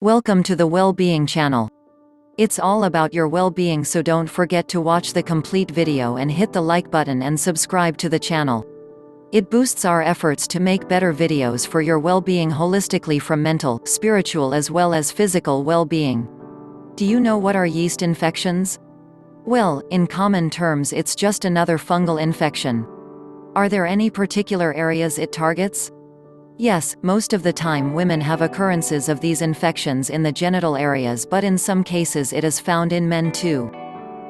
Welcome to the Well-Being channel. It's all about your well-being, so don't forget to watch the complete video and hit the like button and subscribe to the channel. It boosts our efforts to make better videos for your well-being holistically, from mental, spiritual as well as physical well-being. Do you know what are yeast infections? Well, in common terms, it's just another fungal infection. Are there any particular areas it targets? Yes, most of the time women have occurrences of these infections in the genital areas, but in some cases it is found in men too.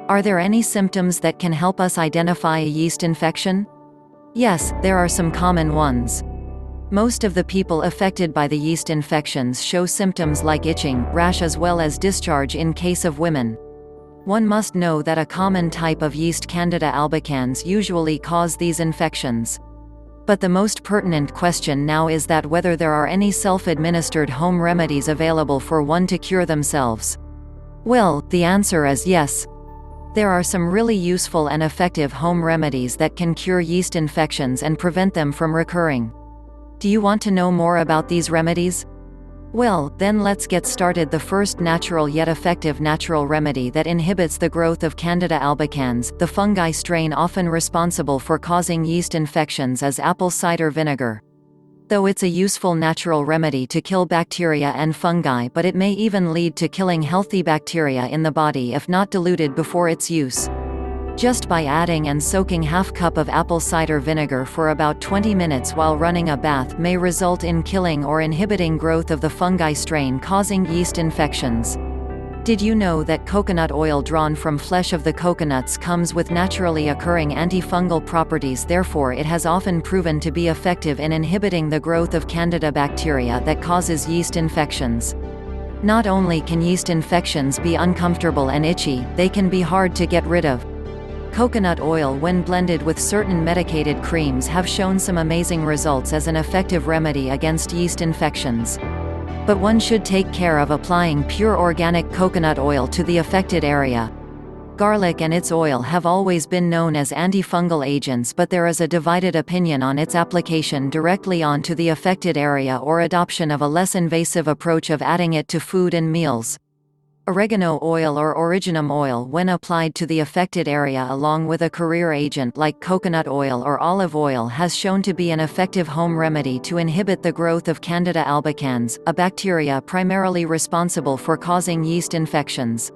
Are there any symptoms that can help us identify a yeast infection? Yes, there are some common ones. Most of the people affected by the yeast infections show symptoms like itching, rash as well as discharge in case of women. One must know that a common type of yeast, Candida albicans, usually cause these infections. But the most pertinent question now is that whether there are any self-administered home remedies available for one to cure themselves. Well, the answer is yes. There are some really useful and effective home remedies that can cure yeast infections and prevent them from recurring. Do you want to know more about these remedies? Well, then let's get started. The first natural yet effective natural remedy that inhibits the growth of Candida albicans, the fungi strain often responsible for causing yeast infections, is apple cider vinegar. Though it's a useful natural remedy to kill bacteria and fungi, but it may even lead to killing healthy bacteria in the body if not diluted before its use. Just by adding and soaking half cup of apple cider vinegar for about 20 minutes while running a bath may result in killing or inhibiting growth of the fungi strain causing yeast infections. Did you know that coconut oil drawn from flesh of the coconuts comes with naturally occurring antifungal properties? Therefore, it has often proven to be effective in inhibiting the growth of Candida bacteria that causes yeast infections. Not only can yeast infections be uncomfortable and itchy, they can be hard to get rid of. Coconut oil, when blended with certain medicated creams, have shown some amazing results as an effective remedy against yeast infections. But one should take care of applying pure organic coconut oil to the affected area. Garlic and its oil have always been known as antifungal agents, but there is a divided opinion on its application directly onto the affected area or adoption of a less invasive approach of adding it to food and meals. Oregano oil or originum oil, when applied to the affected area along with a carrier agent like coconut oil or olive oil, has shown to be an effective home remedy to inhibit the growth of Candida albicans, a bacteria primarily responsible for causing yeast infections.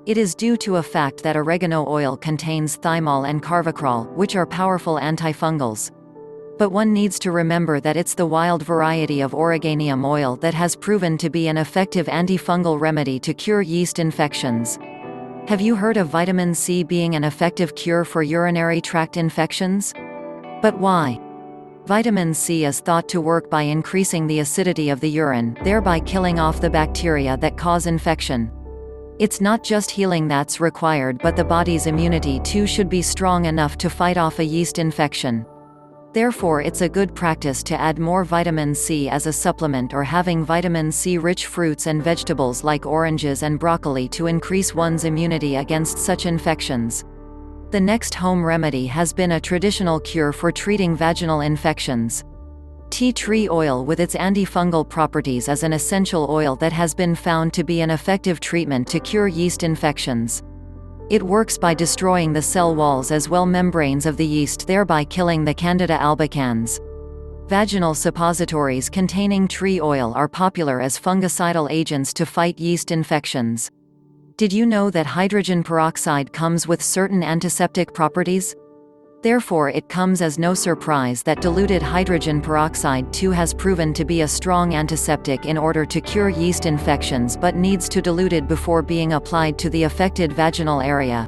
It is due to a fact that oregano oil contains thymol and carvacrol, which are powerful antifungals. But one needs to remember that it's the wild variety of oregonium oil that has proven to be an effective antifungal remedy to cure yeast infections. Have you heard of vitamin C being an effective cure for urinary tract infections? But why? Vitamin C is thought to work by increasing the acidity of the urine, thereby killing off the bacteria that cause infection. It's not just healing that's required, but the body's immunity too should be strong enough to fight off a yeast infection. Therefore, it's a good practice to add more vitamin C as a supplement, or having vitamin C-rich fruits and vegetables like oranges and broccoli to increase one's immunity against such infections. The next home remedy has been a traditional cure for treating vaginal infections. Tea tree oil, with its antifungal properties, is an essential oil that has been found to be an effective treatment to cure yeast infections. It works by destroying the cell walls as well membranes of the yeast, thereby killing the Candida albicans. Vaginal suppositories containing tree oil are popular as fungicidal agents to fight yeast infections. Did you know that hydrogen peroxide comes with certain antiseptic properties? Therefore, it comes as no surprise that diluted hydrogen peroxide too has proven to be a strong antiseptic in order to cure yeast infections, but needs to diluted before being applied to the affected vaginal area.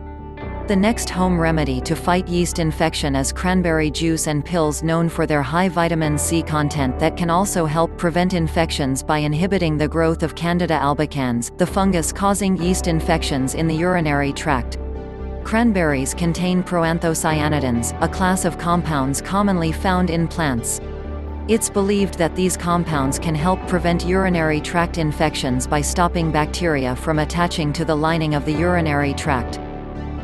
The next home remedy to fight yeast infection is cranberry juice and pills, known for their high vitamin C content that can also help prevent infections by inhibiting the growth of Candida albicans, the fungus causing yeast infections in the urinary tract. Cranberries contain proanthocyanidins, a class of compounds commonly found in plants. It's believed that these compounds can help prevent urinary tract infections by stopping bacteria from attaching to the lining of the urinary tract.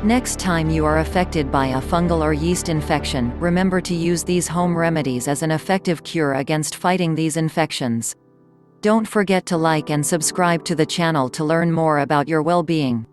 Next time you are affected by a fungal or yeast infection, remember to use these home remedies as an effective cure against fighting these infections. Don't forget to like and subscribe to the channel to learn more about your well-being.